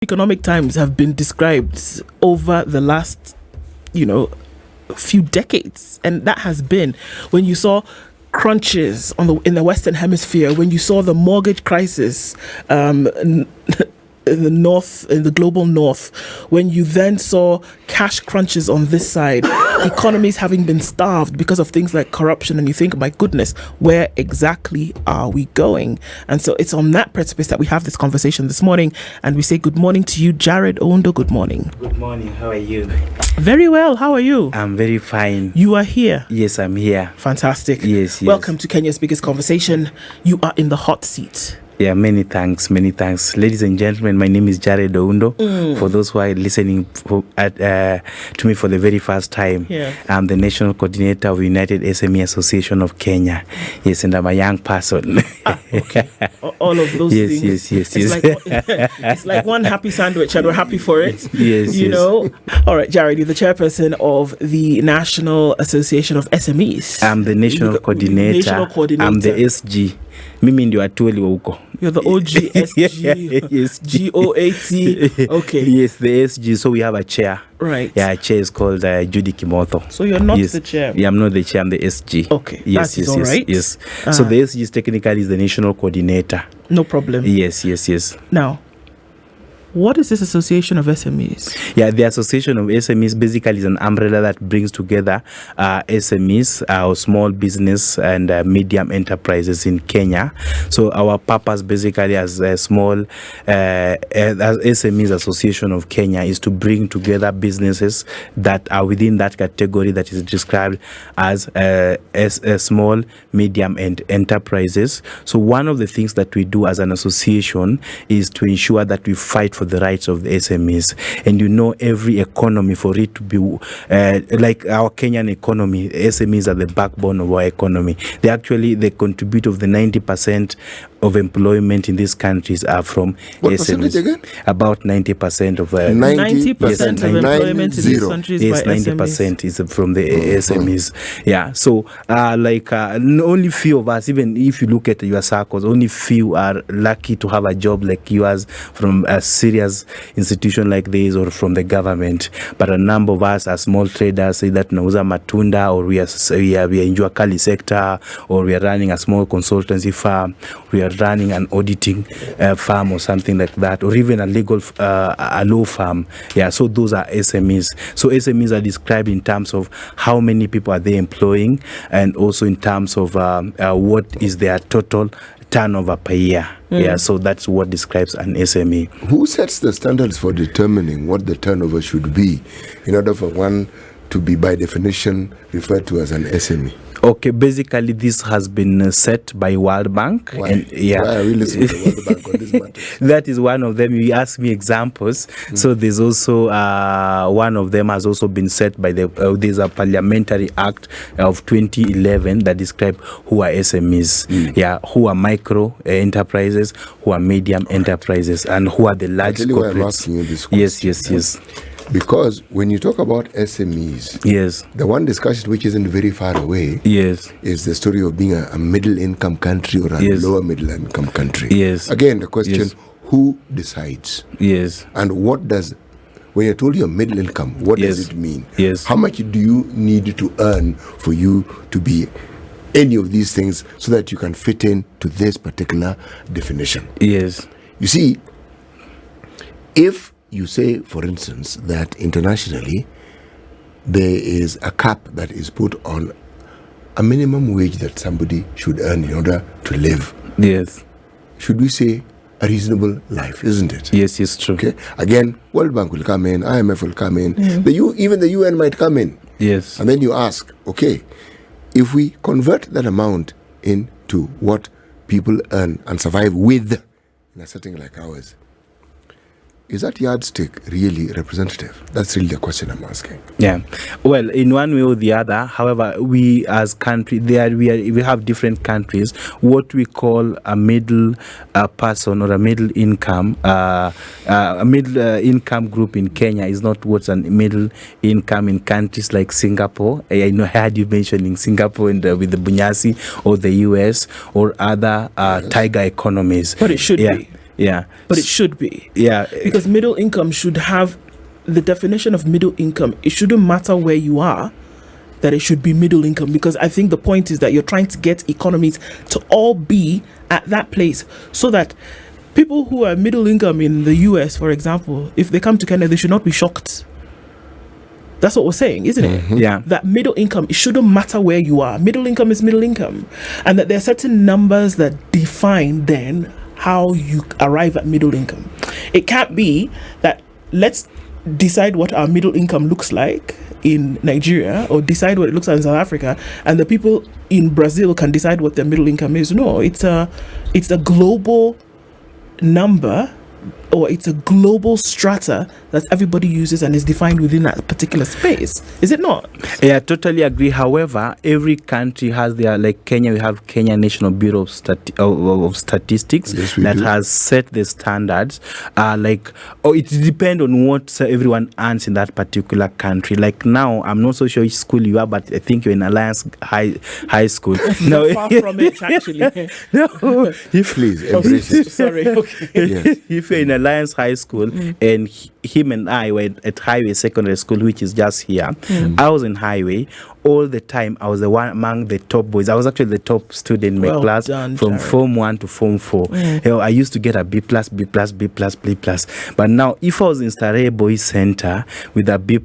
economic times have been described over the last, few decades, and that has been when you saw crunches in the Western Hemisphere, when you saw the mortgage crisis in the north, in the global north, when you then saw cash crunches on this side, economies having been starved because of things like corruption, and you think, my goodness, where exactly are we going? And so it's on that precipice that we have this conversation this morning, and we say good morning to you, Jared Oundo. Good morning. Good morning. How are you? Very well. How are you? I'm very fine. You are here? Yes, I'm here. Fantastic. Yes. Welcome to Kenya's biggest conversation. You are in the hot seat. Yeah, many thanks. Ladies and gentlemen, my name is Jared Oundo. For those who are listening to me for the very first time, I'm the National Coordinator of United SME Association of Kenya. Yes, and I'm a young person. Okay. All of those things. Yes. It's like one happy sandwich, and we're happy for it. Yes. All right, Jared, you're the chairperson of the National Association of SMEs. I'm the National Coordinator. I'm the SG. Mimi ndio atueli wa huko. You're the OG SG. Yes. GOAT. Okay. Yes, the SG. So we have a chair. Right. Yeah, a chair is called Judy Kimotho. So you're not the chair? Yeah, I'm not the chair. I'm the SG. Okay. Yes. All right. Yes. So the SG is technically the national coordinator. No problem. Yes. Now, what is this Association of SMEs? Yeah, the Association of SMEs basically is an umbrella that brings together SMEs, or small business and medium enterprises in Kenya. So our purpose basically as a small as SMEs Association of Kenya is to bring together businesses that are within that category that is described as small, medium and enterprises. So one of the things that we do as an association is to ensure that we fight for the rights of the SMEs. And every economy, for it to be like our Kenyan economy, SMEs are the backbone of our economy. They contribute of the 90% of employment in these countries are from what SMEs. Percentage again? About 90% of 90% of employment in these countries. Yes, by 90% SMEs. is from the SMEs. Yeah. So only few of us, even if you look at your circles, only few are lucky to have a job like yours from a serious institution like this or from the government. But a number of us are small traders, say that nauza matunda, or we are in Kali sector, or we are running a small consultancy firm, we are running an auditing firm or something like that, or even a law firm. Yeah, so those are SMEs. So SMEs are described in terms of how many people are they employing, and also in terms of what is their total turnover per year. Yeah, so that's what describes an SME. Who sets the standards for determining what the turnover should be in order for one to be by definition referred to as an SME? Okay, basically this has been set by World Bank. Why? And Why are we listening to World Bank on this matter? That is one of them. You ask me examples. So there's also one of them has also been set by there's a parliamentary act of 2011 that describe who are SMEs. Yeah, who are micro enterprises, who are medium enterprises, and who are the large corporates. Why I'm asking you this question. Yes. Because when you talk about SMEs, yes, the one discussion which isn't very far away, yes, is the story of being a middle-income country or a lower middle-income country. Yes. Again, the question: who decides? Yes. And what does, when you're told you're middle income, what does it mean? Yes. How much do you need to earn for you to be any of these things so that you can fit in to this particular definition? Yes. You see, if you say, for instance, that internationally there is a cap that is put on a minimum wage that somebody should earn in order to live. Yes. Should we say a reasonable life, isn't it? Yes, it's true. Okay. Again, World Bank will come in, IMF will come in, even the UN might come in. Yes. And then you ask, okay, if we convert that amount into what people earn and survive with in a setting like ours, is that yardstick really representative? That's really the question I'm asking. Yeah. Well, in one way or the other, however, we as country, we have different countries. What we call a middle person or a middle income, group in Kenya is not what's a middle income in countries like Singapore. I know I heard you mentioning Singapore and with the Bunyasi, or the US or other tiger economies. But it should be. Yeah. but it should be. Yeah. Because middle income should have the definition of middle income. It shouldn't matter where you are, that it should be middle income, because I think the point is that you're trying to get economies to all be at that place, so that people who are middle income in the US, for example, if they come to Kenya, they should not be shocked. That's what we're saying, isn't it? Yeah. That middle income, it shouldn't matter where you are. Middle income is middle income. And that there are certain numbers that define then how you arrive at middle income. It can't be that let's decide what our middle income looks like in Nigeria, or decide what it looks like in South Africa, and the people in Brazil can decide what their middle income is. No, it's a global number, or it's a global strata that everybody uses and is defined within that particular space. Is it not? Yeah, I totally agree. However, every country has their, like Kenya, we have Kenya National Bureau of Statistics that has set the standards. It depends on what everyone earns in that particular country. Like now, I'm not so sure which school you are, but I think you're in Alliance High School. No, far from it, actually. No, Please embrace it. Sorry. Okay. Yes. if you're in Alliance High School and him and I were at Highway Secondary School, which is just here. I was in Highway all the time. I was the one among the top boys. I was actually the top student in my class done, from Jared. Form 1 to Form 4. You know, I used to get a B+, B+, B+, B+, B+. But now, if I was in Starehe Boys Center with a B+,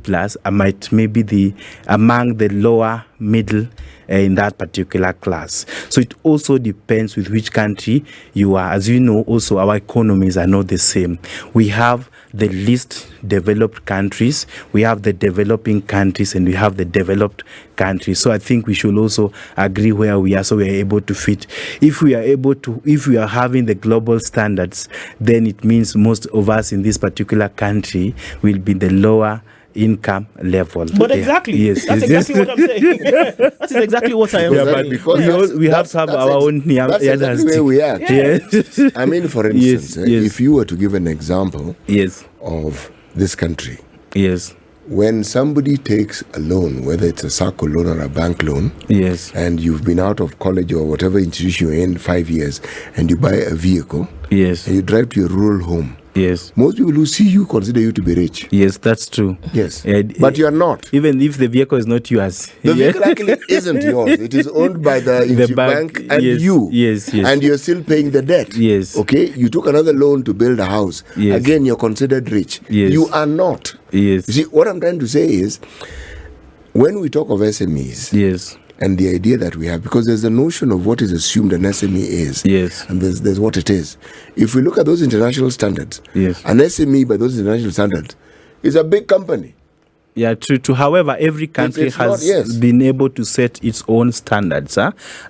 I might maybe among the lower middle in that particular class. So it also depends with which country you are. As you know, also our economies are not the same. We have the least developed countries, we have the developing countries, and we have the developed countries. So I think we should also agree where we are, so we are able to fit. If we are having the global standards, then it means most of us in this particular country will be the lower income level. But exactly. Yes. That's exactly what I'm saying. That is exactly what I am Yeah, saying. but because we have to have our own that's exactly where we are. Yes. I mean, for instance, Yes. if you were to give an example Yes. of this country, Yes. when somebody takes a loan, whether it's a SACCO loan or a bank loan, Yes. and you've been out of college or whatever institution you're in 5 years, and you buy a vehicle, Yes. and you drive to your rural home, Yes. most people who see you consider you to be rich. Yes, that's true. Yes. Yeah, But you're not. Even if the vehicle is not yours. The vehicle actually isn't yours. It is owned by the bank and yes, you. Yes, yes. And you're still paying the debt. Yes. Okay? You took another loan to build a house. Yes. Again, you're considered rich. Yes. You are not. Yes. You see, what I'm trying to say is, when we talk of SMEs, Yes. and the idea that we have, because there's a notion of what is assumed an SME is, Yes. and there's what it is. If we look at those international standards, Yes. an SME by those international standards is a big company. Yeah, true. However, every country it's not, has yes. been able to set its own standards.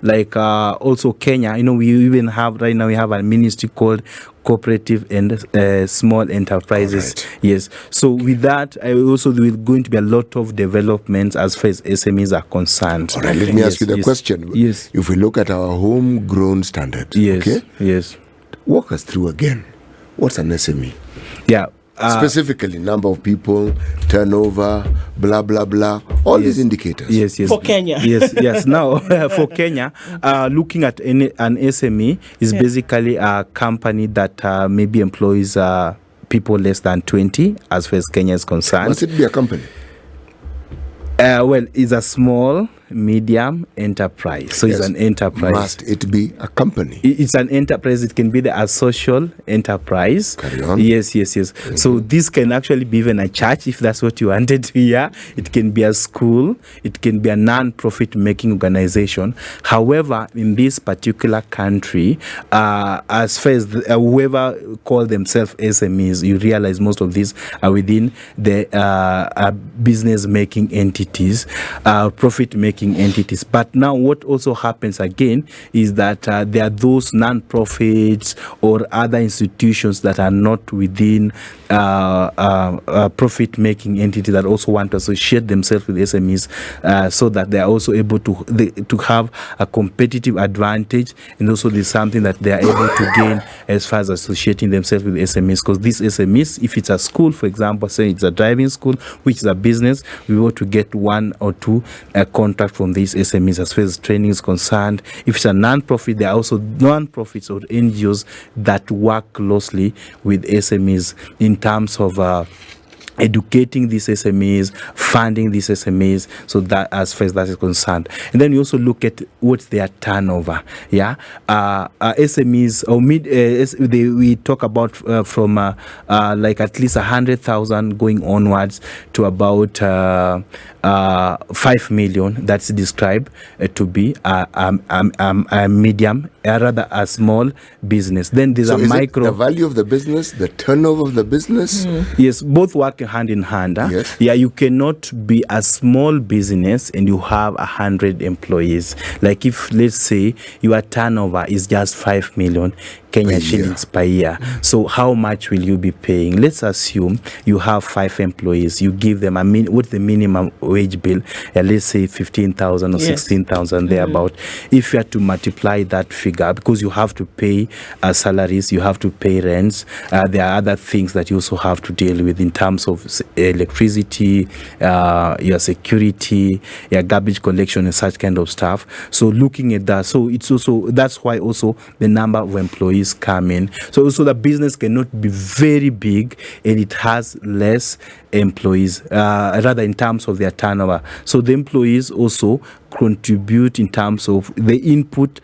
Like also Kenya, we even have right now, we have a ministry called Cooperative and Small Enterprises. Alright. Yes. So with that, also there is going to be a lot of developments as far as SMEs are concerned. All right, let me ask you the yes. question. Yes. If we look at our homegrown standards, Yes. okay, Yes. walk us through again. What's an SME? Yeah. Specifically, number of people, turnover, blah, blah, blah, all these indicators. Yes, yes. For Kenya. Yes. Now, for Kenya, looking at an SME is basically a company that maybe employs people less than 20, as far as Kenya is concerned. Must it be a company? Well, it's a small, medium enterprise. So Yes. it's an enterprise. Must it be a company? It's an enterprise. It can be a social enterprise. Carry on. Yes. So this can actually be even a church if that's what you wanted to hear. It can be a school. It can be a non-profit making organization. However, in this particular country, as far as whoever call themselves SMEs, you realize most of these are within the business making entities, profit making entities. But now what also happens again is that there are those non-profits or other institutions that are not within profit making entities that also want to associate themselves with SMEs, so that they are also able to have a competitive advantage, and also there's something that they are able to gain as far as associating themselves with SMEs. Because these SMEs, if it's a school, for example, say it's a driving school, which is a business, we want to get one or two contracts extract from these SMEs as far as training is concerned. If it's a non-profit, there are also non-profits or NGOs that work closely with SMEs in terms of educating these SMEs, funding these SMEs, so that as far as that is concerned. And then you also look at what's their turnover. SMEs or we talk about from like at least 100,000 going onwards to about 5 million. That's described to be a medium, rather a small business. Then there's a micro. The value of the business, the turnover of the business. Yes, both work hand in hand. Yes. Yeah, you cannot be a small business and you have 100 employees. Like if, let's say, your turnover is just 5 million Kenya shillings per year. So how much will you be paying? Let's assume you have 5 employees. You give them what's the minimum wage bill? Let's say 15,000 or 16,000 thereabout. If you are to multiply that figure, because you have to pay salaries, you have to pay rents. There are other things that you also have to deal with in terms of electricity, your security, your garbage collection and such kind of stuff. So looking at that, so it's also, that's why also the number of employees come in. So also the business cannot be very big and it has less employees, rather in terms of their turnover. So the employees also contribute in terms of the input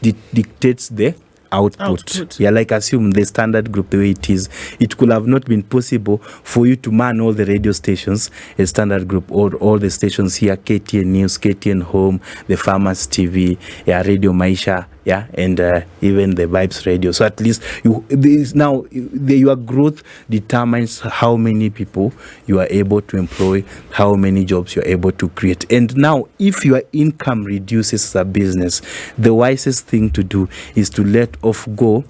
dictates the output. Yeah, like assume the standard group the way it is, it could have not been possible for you to man all the radio stations, a standard group, or all the stations here, KTN News, KTN Home, the Farmers TV, Radio Maisha, and even the Vibes Radio. So at least your growth determines how many people you are able to employ, how many jobs you are able to create. And now, if your income reduces as a business, the wisest thing to do is to let off go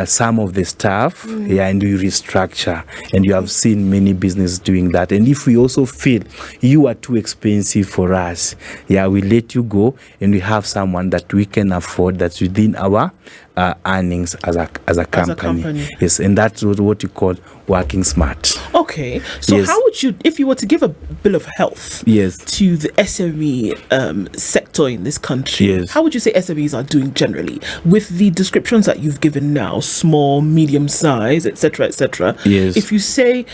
some of the staff, and you restructure. And you have seen many businesses doing that. And if we also feel you are too expensive for us, we let you go, and we have someone that we can afford that's within our earnings as a company. Yes, and that's what you call working smart. Okay, so how would you, if you were to give a bill of health to the SME sector in this country, how would you say SMEs are doing generally with the descriptions that you've given now, small, medium size, etc., etc.? If you say,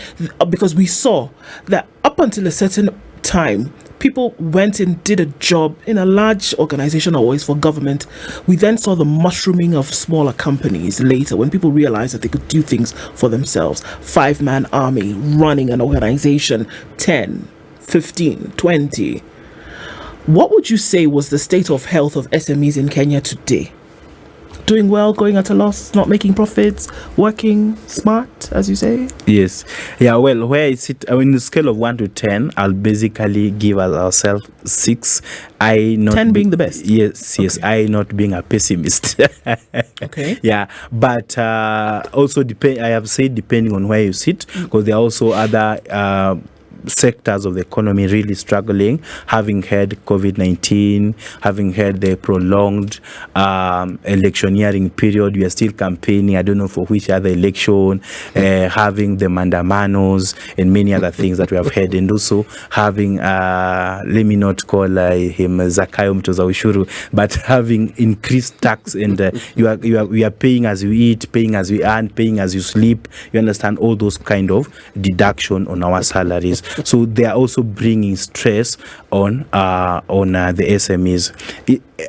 because we saw that up until a certain time, people went and did a job in a large organization, always for government. We then saw the mushrooming of smaller companies later when people realized that they could do things for themselves. 5-man army running an organization, 10, 15, 20. What would you say was the state of health of SMEs in Kenya today? Doing well, going at a loss, not making profits, working smart, as you say? Yes. Yeah, well, where is it? On the scale of 1 to 10, I'll basically give ourselves 6. 10 being the best? Yes, I not being a pessimist. Okay. Yeah, but also, I have said depending on where you sit, because there are also other sectors of the economy really struggling, having had COVID-19, having had the prolonged electioneering period. We are still campaigning, I don't know for which other election, having the mandamanos and many other things that we have had, and also having, let me not call him Zakayo Mtoza Ushuru, but having increased tax, and we are paying as we eat, paying as we earn, paying as you sleep. You understand, all those kind of deduction on our salaries. So they are also bringing stress on the SMEs.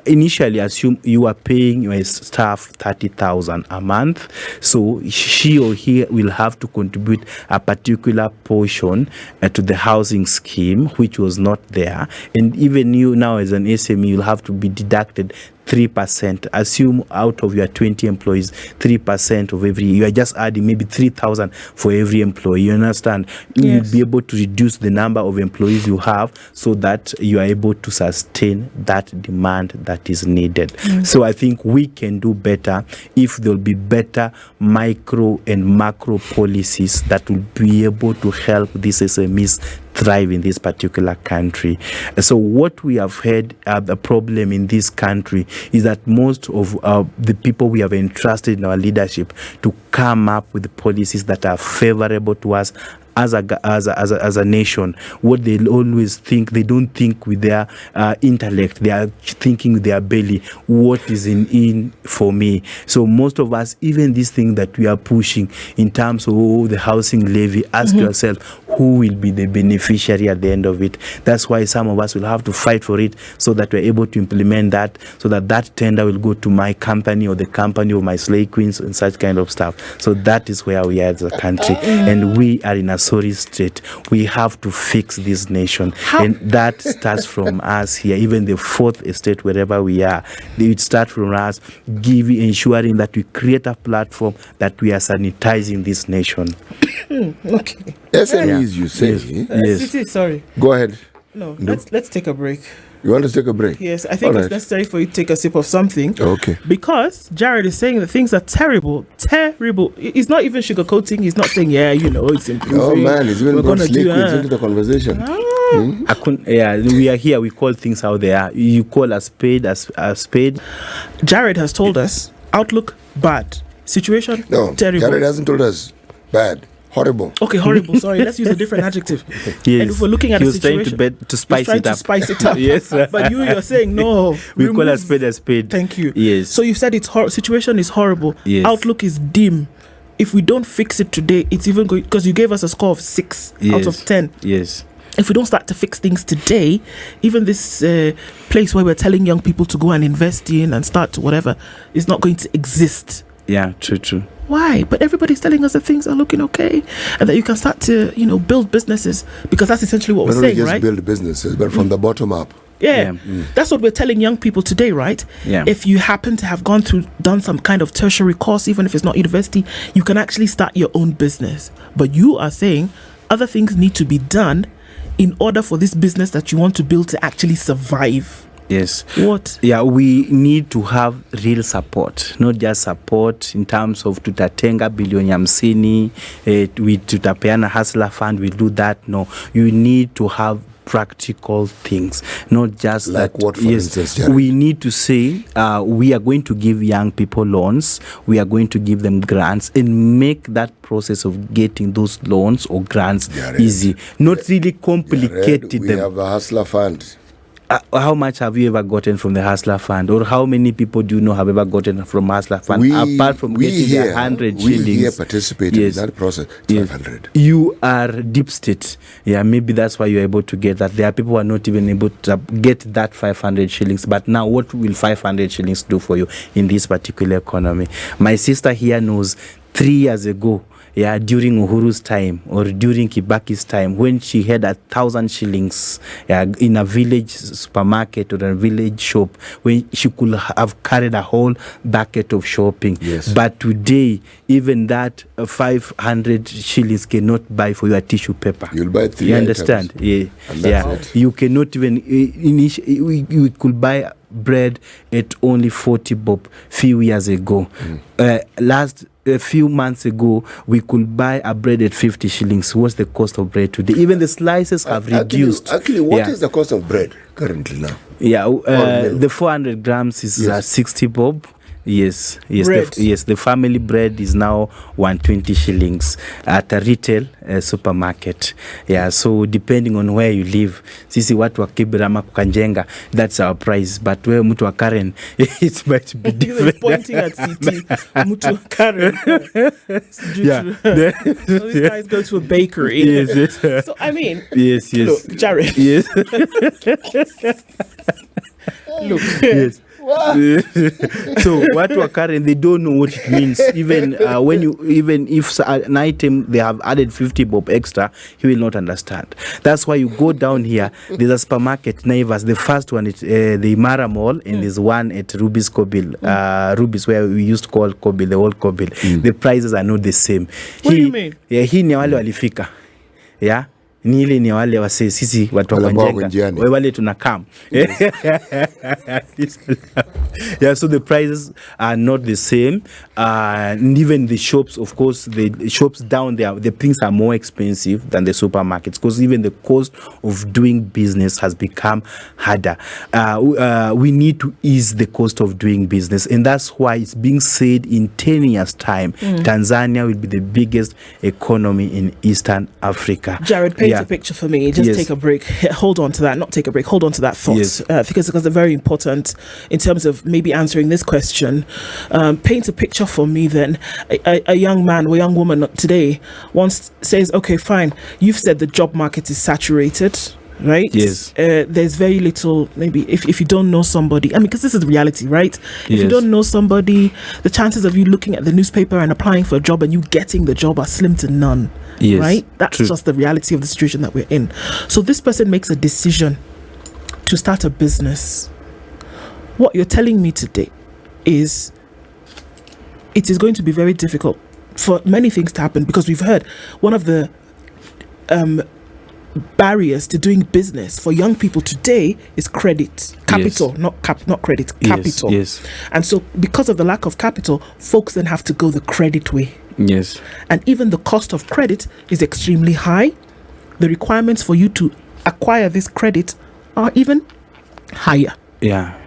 Initially, assume you are paying your staff 30,000 a month, so she or he will have to contribute a particular portion to the housing scheme, which was not there. And even you now as an SME, you'll have to be deducted 3%. Assume out of your 20 employees, 3% of every, you are just adding maybe 3,000 for every employee. You understand? You will be able to reduce the number of employees you have so that you are able to sustain that demand that is needed. So I think we can do better if there will be better micro and macro policies that will be able to help these SMEs thrive in this particular country. So what we have had, the problem in this country is that most of the people we have entrusted in our leadership to come up with policies that are favorable to us as a nation, what they always think, they don't think with their intellect, they are thinking with their belly, what is in for me. So most of us, even this thing that we are pushing in terms of the housing levy, ask yourself, who will be the beneficiary at the end of it? That's why some of us will have to fight for it, so that we're able to implement that, so that that tender will go to my company or the company of my slave queens and such kind of stuff. So that is where we are as a country, and we are in a sorry state. We have to fix this nation, and that starts from us here. Even the fourth estate, wherever we are, it starts from us ensuring that we create a platform that we are sanitizing this nation. Okay. SMEs, you say? Yes. Sisi, sorry. Go ahead. No, let's take a break. You want to take a break? Yes, I think All it's right. necessary for you to take a sip of something. Okay. Because Jared is saying that things are terrible. He's not even sugarcoating. He's not saying, it's improving. Oh man, he's even We're brought gonna slave do queens into the conversation. We are here. We call things how they are. You call a spade as a spade. Jared has told us outlook bad, situation No, terrible. Jared hasn't told us bad, horrible. Okay, horrible. Sorry, let's use a different adjective. Yes. And if we're looking at He the was trying situation, to spice he's trying it to up. spice it up. Yes. But you're saying no. We call a remove- spade a spade. Thank you. Yes. So you said situation is horrible. Yes. Outlook is dim. If we don't fix it today, it's even going, because you gave us a score of 6 out of 10. Yes. If we don't start to fix things today, even this place where we're telling young people to go and invest in and start to whatever is not going to exist. Yeah, true. Why? But everybody's telling us that things are looking okay and that you can start to, build businesses, because that's essentially what Not we're only saying, just right? build businesses, but from the bottom up. Yeah. Yeah. That's what we're telling young people today, right? Yeah. If you happen to have done some kind of tertiary course, even if it's not university, you can actually start your own business. But you are saying other things need to be done in order for this business that you want to build to actually survive. Yes. What? Yeah, we need to have real support, not just support in terms of tutatenga bilioni 50, tutapeana hustler fund, we'll do that. No, you need to have practical things, not just Like that. what, for instance, Jared? We need to say we are going to give young people loans, we are going to give them grants, and make that process of getting those loans or grants Jared, easy, not really complicated. Jared, we have a hustler fund. How much have you ever gotten from the Hustler Fund, or how many people do you know have ever gotten from Hustler Fund, apart from getting their 100 shillings? We here participated Yes. in that process. Yes. 500. You are deep state. Yeah, maybe that's why you're able to get that. There are people who are not even able to get that 500 shillings. But now, what will 500 shillings do for you in this particular economy? My sister here knows 3 years ago, during Uhuru's time or during Kibaki's time, when she had 1,000 shillings in a village supermarket or a village shop, when she could have carried a whole bucket of shopping. Yes. But today, even that 500 shillings cannot buy for you a tissue paper. You'll buy 3 You items. understand? Yeah. And that's it. You cannot even you could buy bread at only 40 bob few years ago. A few months ago, we could buy a bread at 50 shillings. What's the cost of bread today? Even the slices have reduced. Actually, what is the cost of bread currently now? Yeah, milk? the 400 grams is Yes. 60 bob. Yes. Bread. The family bread is now 120 shillings at a retail supermarket. Yeah, so depending on where you live, sisi watu wa Kibirama Kukanjenga, that's our price. But where mtu wa Karen, it might be He's different. pointing at CT. Mutu Karen. Yeah. So this guy's going to a bakery. Yes. So, I mean, Yes. look, Jared. Yes. Look. Yes. So what were current, they don't know what it means. Even if an item they have added 50 bob extra, he will not understand. That's why you go down here. There's a supermarket Naivas. The first one is the Imara Mall, and there's one at Ruby's Kobil. Ruby's, where we used to call Kobil, the old Kobil. The prices are not the same. What do you mean? Yeah, hii ni wale walifika. Yeah. ni ile ni wale wase sisi watu Wale wa ambao Njenga, wako njiani. wale tunakam. Yeah, so the prices are not the same, and even the shops, of course, the shops down there, the things are more expensive than the supermarkets, because even the cost of doing business has become harder. We need to ease the cost of doing business, and that's why it's being said in 10 years' time, Tanzania will be the biggest economy in Eastern Africa. Jared, paint a picture for me. Just take a break. Hold on to that. Not take a break. Hold on to that thought. Because they're very important in terms of maybe answering this question. Paint a picture for me then. A young man or young woman today once says, okay, fine, you've said the job market is saturated, right? Yes. There's very little, maybe if you don't know somebody, I mean, because this is the reality, right? If you don't know somebody, the chances of you looking at the newspaper and applying for a job and you getting the job are slim to none. Yes, right? That's just the reality of the situation that we're in. So this person makes a decision to start a business. What you're telling me today is it is going to be very difficult for many things to happen, because we've heard one of the barriers to doing business for young people today is credit, capital, not credit, capital. Yes. And so because of the lack of capital, folks then have to go the credit way. Yes. And even the cost of credit is extremely high. The requirements for you to acquire this credit are even higher. Yeah.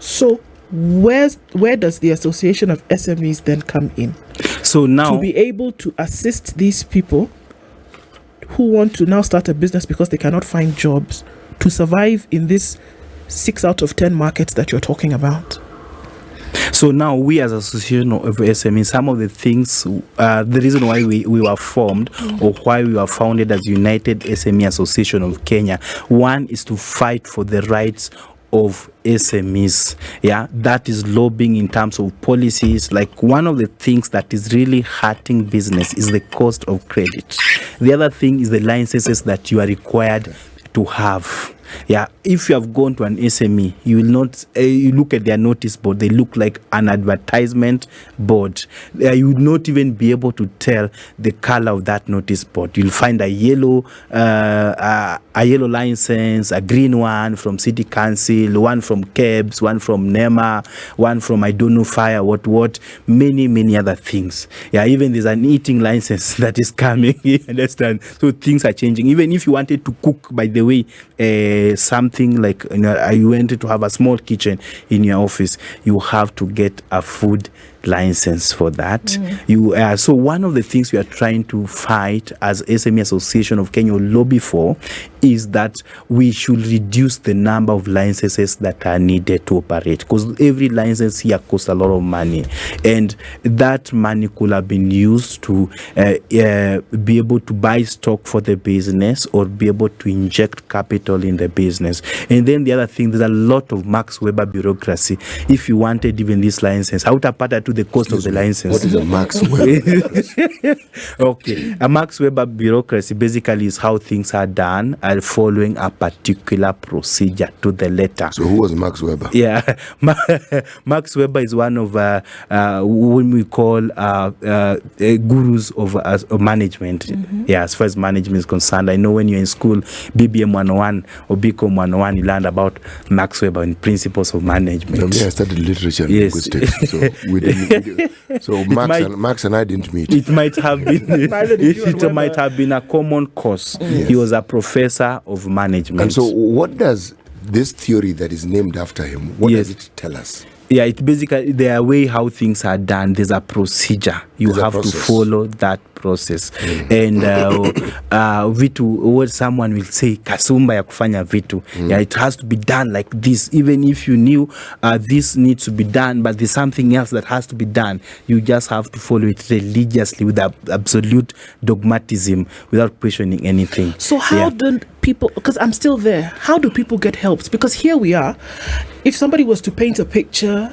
So where does the Association of SMEs then come in? So now, to be able to assist these people who want to now start a business because they cannot find jobs to survive in this 6 out of 10 markets that you're talking about? So now we as Association of SMEs, some of the things, the reason why we were formed or why we were founded as United SME Association of Kenya, one is to fight for the rights of SMEs. Yeah, that is lobbying in terms of policies. Like, one of the things that is really hurting business is the cost of credit. The other thing is the licenses that you are required to have. Yeah, if you have gone to an SME, you will not, you look at their notice board, they look like an advertisement board. You would not even be able to tell the color of that notice board. You'll find a yellow license, a green one from City Council, one from KEBS, one from NEMA, one from I don't know fire, what, many other things. Yeah, even there's an eating license that is coming, you understand? So things are changing. Even if you wanted to cook, by the way, something like, you wanted to have a small kitchen in your office, you have to get a food license for that. So one of the things we are trying to fight as SME Association of Kenya, lobby for, is that we should reduce the number of licenses that are needed to operate, because every license here costs a lot of money, and that money could have been used to be able to buy stock for the business or be able to inject capital in the business. And then the other thing, there's a lot of Max Weber bureaucracy. If you wanted even this license, how to pay to the cost of the license? What is a Max Weber? Okay, a Max Weber bureaucracy basically is how things are done following a particular procedure to the letter. So who was Max Weber? Yeah, Max Weber is one of when we call gurus of management. Yeah, as far as management is concerned, I know when you're in school, BBM 101 or BCom 101, you learn about Max Weber and principles of management. I studied literature and linguistics, so we didn't. So Max and I didn't meet. It might have been. It might have been a common course. Yes. He was a professor of management. And so, what does this theory that is named after him? What does it tell us? Yeah, it basically, the way how things are done, there's a procedure. You have to follow that process. And vitu, what someone will say, kasumba ya kufanya vitu. Yeah, it has to be done like this. Even if you knew this needs to be done, but there's something else that has to be done, you just have to follow it religiously with absolute dogmatism without questioning anything. So how do people, because I'm still there, how do people get help? Because here we are. If somebody was to paint a picture,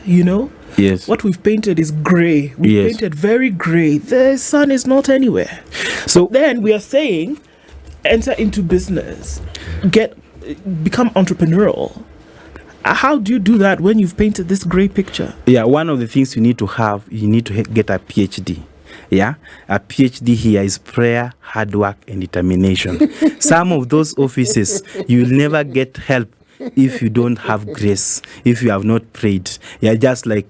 yes, what we've painted is grey. We've painted very grey. The sun is not anywhere. So then we are saying, enter into business, become entrepreneurial. How do you do that when you've painted this grey picture? Yeah, one of the things you need to have, you need to get a PhD. Yeah, a PhD here is prayer, hard work, and determination. Some of those offices, you will never get help if you don't have grace, if you have not prayed. Yeah, just like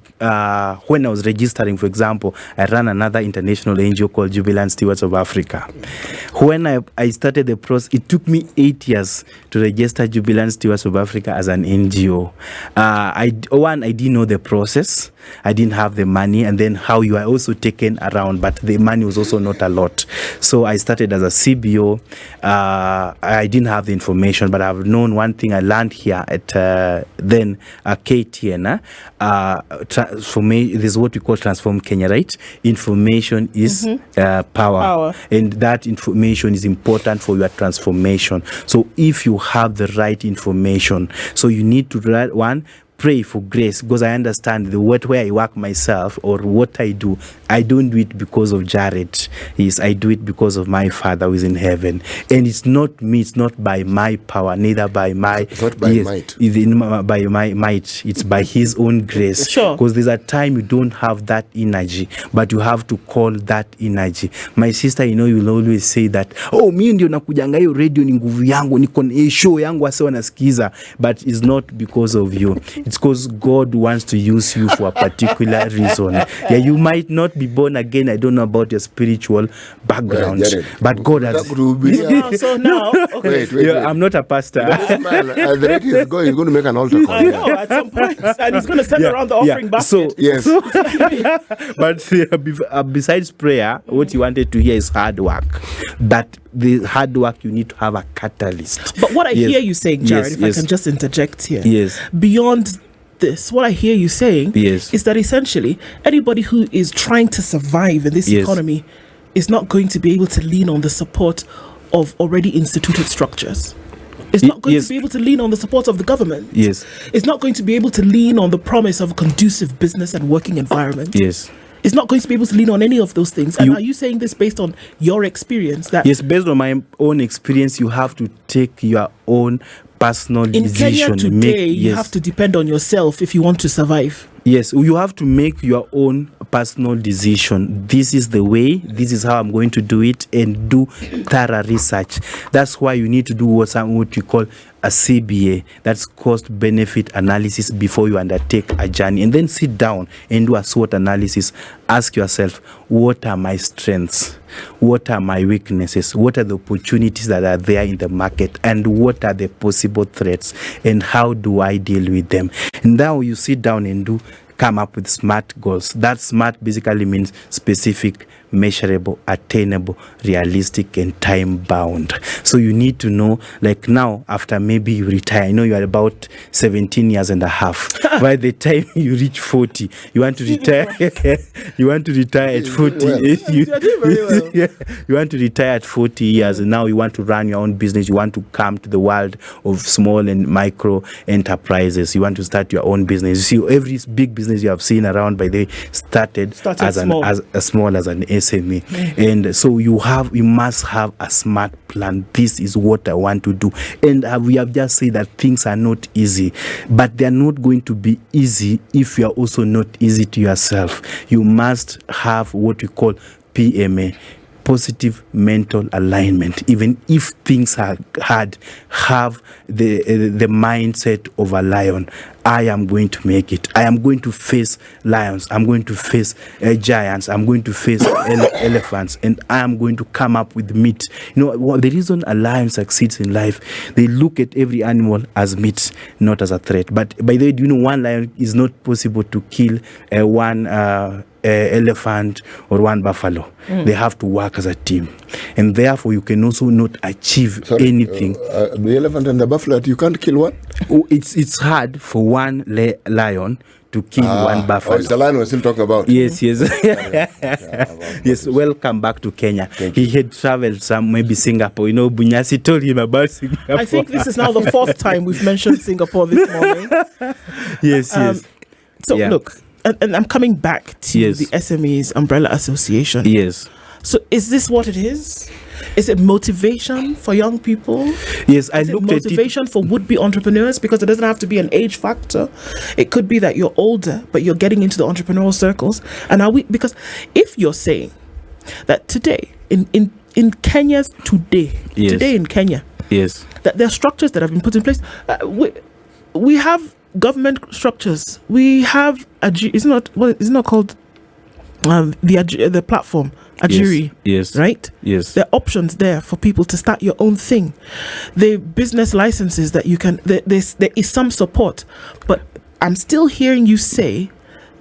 when I was registering, for example, I ran another international NGO called Jubilant Stewards of Africa. When I started the process, it took me 8 years to register Jubilant Stewards of Africa as an NGO. I didn't know the process. I didn't have the money, and then how you are also taken around, but the money was also not a lot. So I started as a CBO. I didn't have the information, but I've known one thing I learned here at then KTN. For me, this is what we call Transform Kenya, right? Information is power, and that information is important for your transformation. So if you have the right information, so you need to write one. Pray for grace, because I understand the where I work myself or what I do. I don't do it because of Jared. Yes, I do it because of my Father who is in heaven. And it's not me, it's not by my power, neither by my... It's not by might. It's by my might. It's by His own grace. Sure. Because there's a time you don't have that energy, but you have to call that energy. My sister, you will always say that, oh, mi ndio nakujanga hiyo radio ni nguvu yangu, niko na show yangu wase wanasikiza. But it's not because of you. It's because God wants to use you for a particular reason. Yeah, you might not be born again. I don't know about your spiritual background, but God has. So now, okay. Wait. I'm not a pastor. The rate he's going to make an altar call. I know at some point, and he's going to send around the offering basket. Yes. But besides prayer, what you wanted to hear is hard work. That the hard work, you need to have a catalyst. But what I hear you saying, Jared, if I can just interject here, beyond this, what I hear you saying is that essentially anybody who is trying to survive in this economy is not going to be able to lean on the support of already instituted structures. It's not going to be able to lean on the support of the government. Yes. It's not going to be able to lean on the promise of a conducive business and working environment. Yes. It's not going to be able to lean on any of those things. And are you saying this based on your experience? That yes, based on my own experience, you have to take your own personal decision. In Kenya today, you have to depend on yourself if you want to survive. Yes, you have to make your own personal decision. This is the way, this is how I'm going to do it, and do thorough research. That's why you need to do what you call a CBA, that's cost benefit analysis, before you undertake a journey. And then sit down and do a SWOT analysis. Ask yourself, what are my strengths? What are my weaknesses? What are the opportunities that are there in the market? And what are the possible threats? And how do I deal with them? And now you sit down and come up with SMART goals. That SMART basically means specific, measurable, attainable, realistic, and time bound. So you need to know, like now, after maybe you retire, I know you are about 17 years and a half. By the time you reach 40, you want to retire. You want to retire at 40. You want to retire at 40 years, and now you want to run your own business. You want to come to the world of small and micro enterprises. You want to start your own business. You see, every big business you have seen around, by the way, started as small as an SME. And so you must have a SMART plan. This is what I want to do. And we have just said that things are not easy, but they are not going to be easy if you are also not easy to yourself. You must have what we call PMA, positive mental alignment. Even if things are hard, have the mindset of a lion. I am going to make it. I am going to face lions. I'm going to face giants. I'm going to face elephants, and I am going to come up with meat. The reason a lion succeeds in life, they look at every animal as meat, not as a threat. But by the way, one lion is not possible to kill one elephant or one buffalo. They have to work as a team, and therefore you can also not achieve anything. The elephant and the buffalo, you can't kill one. It's hard for one lion to kill one buffalo. It's the lion we're still talking about. Yes. Yes, welcome back to Kenya. He had traveled maybe Singapore. Bunyasi told him about Singapore. I think this is now the 4th time we've mentioned Singapore this morning. Yes. So look, and I'm coming back to the SMEs Umbrella Association. Yes. So is this what it is? Is it motivation for young people? Yes, I looked at it. Motivation for would-be entrepreneurs, because it doesn't have to be an age factor. It could be that you're older, but you're getting into the entrepreneurial circles. And because if you're saying that today in Kenya's today in Kenya, Yes. that there are structures that have been put in place. We have government structures. We have it's not called the platform Ajiri. Yes. Right. Yes. There are options there for people to start your own thing. The business licenses that you can. There is some support, but I'm still hearing you say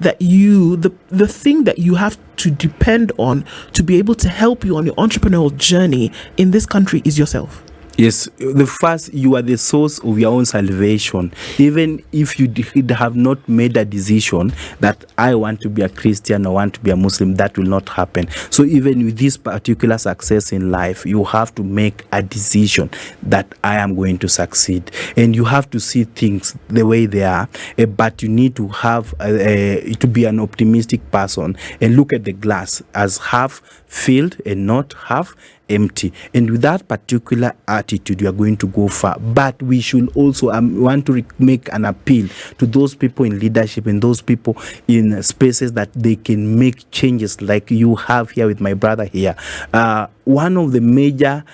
that the thing that you have to depend on to be able to help you on your entrepreneurial journey in this country is yourself. Yes, the first, you are the source of your own salvation. Even if you have not made a decision that I want to be a Christian or want to be a Muslim, that will not happen. So even with this particular success in life, you have to make a decision that I am going to succeed. And you have to see things the way they are, but you need to have to be an optimistic person and look at the glass as half filled and not half empty. And with that particular attitude, you are going to go far. But we should also want to make an appeal to those people in leadership and those people in spaces that they can make changes like you have here with my brother here. One of the major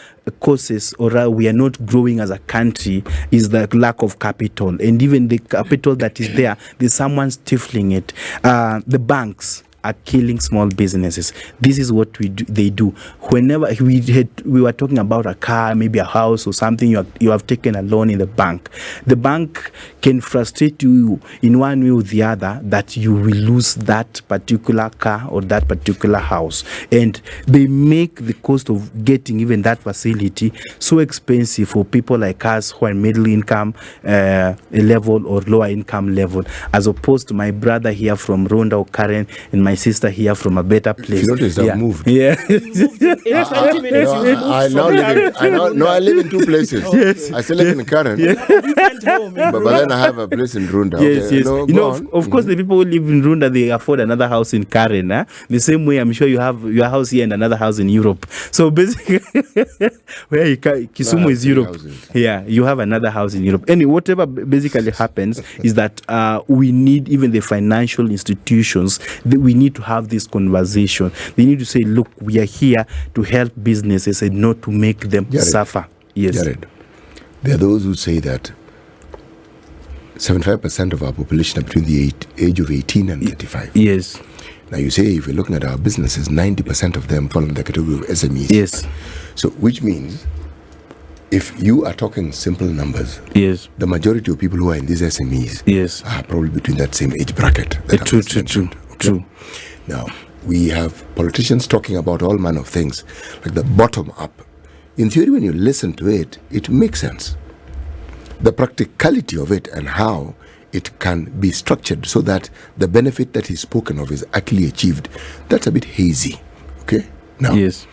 causes, or we are not growing as a country, is the lack of capital. And even the capital that is there's someone stifling it. The banks are killing small businesses. This is what they do. Whenever we were talking about a car, maybe a house or something, you have taken a loan in the bank. The bank can frustrate you in one way or the other that you will lose that particular car or that particular house. And they make the cost of getting even that facility so expensive for people like us who are middle income level or lower income level, as opposed to my brother here from Ronda or Karen and my sister here from a better place. If you notice, I've moved. Yeah. In 20 minutes, I live in two places. Yes. I still live in Karen, but then I have a place in Runda. Yes, Okay, yes. Of course, the people who live in Runda, they afford another house in Karen. The same way, I'm sure you have your house here and another house in Europe. So basically, where Kisumu is Europe. Houses. Yeah, you have another house in Europe. Anyway, whatever basically happens is that we need even the financial institutions. We need to have this conversation. They need to say, look, we are here to help businesses and not to make them suffer. Yes. Jared, there are those who say that 75% of our population are between the age of 18 and 35. Yes. Now you say, if you're looking at our businesses, 90% of them fall in the category of SMEs. Yes. So, which means, if you are talking simple numbers, yes, the majority of people who are in these SMEs yes, are probably between that same age bracket. True. Now, we have politicians talking about all manner of things, like the bottom up. In theory, when you listen to it, it makes sense. The practicality of it and how it can be structured so that the benefit that is spoken of is actually achieved, that's a bit hazy. Okay? Now, yes,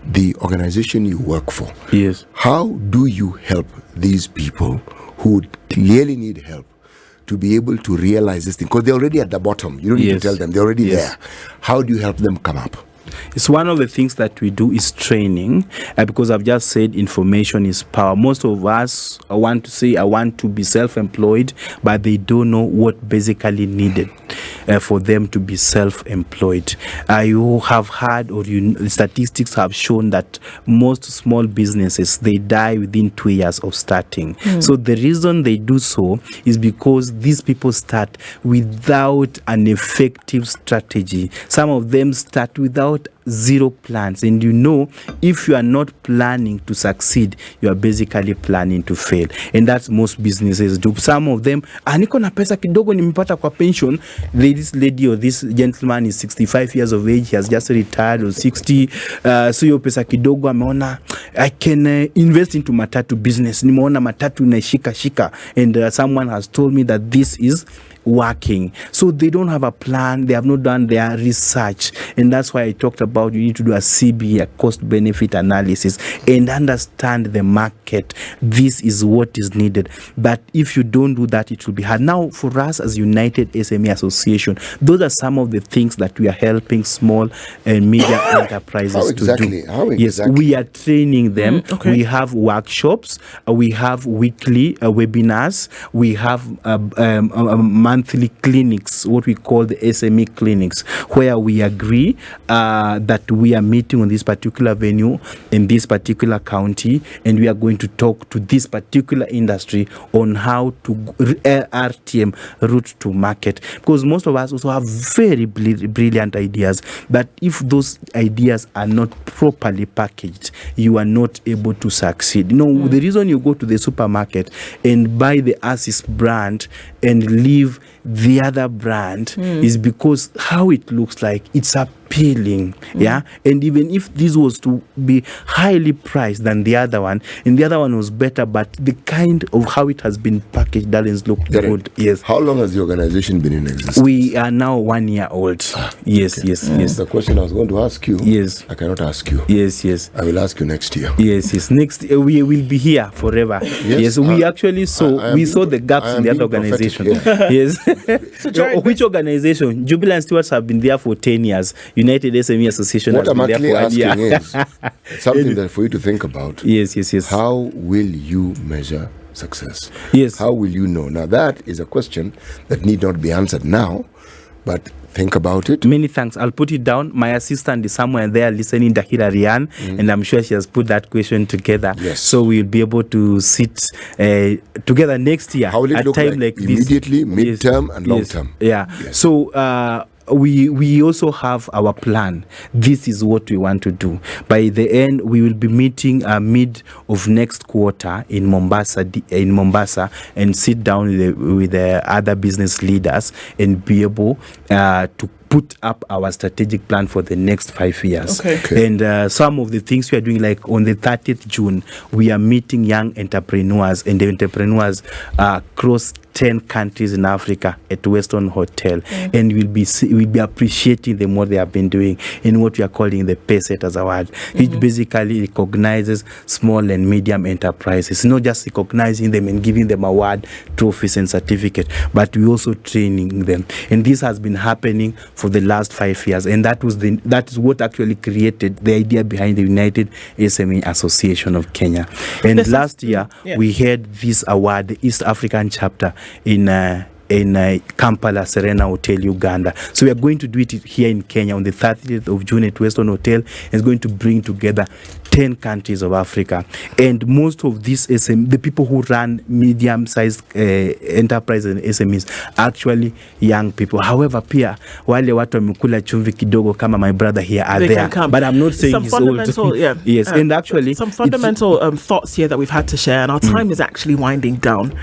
the organization you work for, yes, how do you help these people who clearly need help to be able to realize this thing? Because they're already at the bottom. You don't need to tell them. They're already there. How do you help them come up? It's one of the things that we do is training, because I've just said information is power. Most of us want to say, I want to be self-employed, but they don't know what basically needed for them to be self-employed. You have heard, or statistics have shown that most small businesses, they die within 2 years of starting. So the reason they do so is because these people start without an effective strategy. Some of them start without zero plans, and if you are not planning to succeed, you are basically planning to fail. And that's most businesses do. Some of them, niko na pesa kidogo nimepata kwa pension. This lady or this gentleman is 65 years of age, he has just retired, or 60. So yo pesa kidogo ameona, I can invest into matatu business. Nimeona matatu inashika, and someone has told me that this is working. So they don't have a plan, they have not done their research, and that's why I talked about you need to do a CB, a cost benefit analysis, and understand the market. This is what is needed. But if you don't do that, it will be hard. Now, for us as United SME Association, those are some of the things that we are helping small and medium enterprises to do. How exactly? Yes, we are training them. Okay. We have workshops, we have weekly webinars, we have monthly clinics, what we call the SME clinics, where we agree that we are meeting on this particular venue in this particular county, and we are going to talk to this particular industry on how to RTM, route to market, because most of us also have very brilliant ideas, but if those ideas are not properly packaged, you are not able to succeed. The reason you go to the supermarket and buy the Asis brand and leave the other brand is because how it looks like, it's appealing. And even if this was to be highly priced than the other one, and the other one was better, but the kind of how it has been packaged doesn't look good. Yes. How long has the organization been in existence? We are now 1 year old. Yes. The question I was going to ask you, yes, I cannot ask you. Yes. I will ask you next year. Yes. Next year we will be here forever. Yes. We actually saw the gaps in that organization. Yes. So which organization? Jubilant Stewards have been there for 10 years. United SME Association what has I'm been there actually for 1 year. asking is something that for you to think about. Yes. How will you measure success? Yes. How will you know? Now that is a question that need not be answered now, but think about it. Many thanks. I'll put it down. My assistant is somewhere there listening, Dahira Rian, and I'm sure she has put that question together. Yes. So we'll be able to sit together next year. How will it at look time like? this. Immediately, mid-term, and long-term? Yeah. Yes. So we also have our plan. This is what we want to do. By the end, we will be meeting mid of next quarter in Mombasa, and sit down with the other business leaders and be able to put up our strategic plan for the next 5 years. Okay. And some of the things we are doing, like on the 30th June, we are meeting young entrepreneurs, and the entrepreneurs across 10 countries in Africa at Western Hotel, and we'll be appreciating them what they have been doing in what we are calling the Paysetters Award, which basically recognizes small and medium enterprises, not just recognizing them and giving them award, trophies and certificate, but we also training them. And this has been happening for the last 5 years, and that is what actually created the idea behind the United SME Association of Kenya. And last year we had this award, the East African chapter in Kampala Serena Hotel, Uganda. So we are going to do it here in Kenya on the 30th of June at Western Hotel, and it's going to bring together 10 countries of Africa. And most of these the people who run medium-sized enterprises and SMEs, actually young people. However, pia wale watu wamekula chumvi kidogo kama my brother here are They there. can come. But I'm not saying Some he's fundamental, old. yeah. Yes, and actually some fundamental thoughts here that we've had to share, and our time is actually winding down.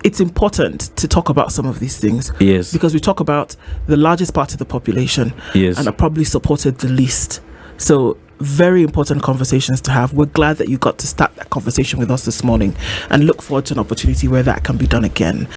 It's important to talk about some of these things. Yes. Because we talk about the largest part of the population. Yes. And are probably supported the least. So very important conversations to have. We're glad that you got to start that conversation with us this morning, and look forward to an opportunity where that can be done again.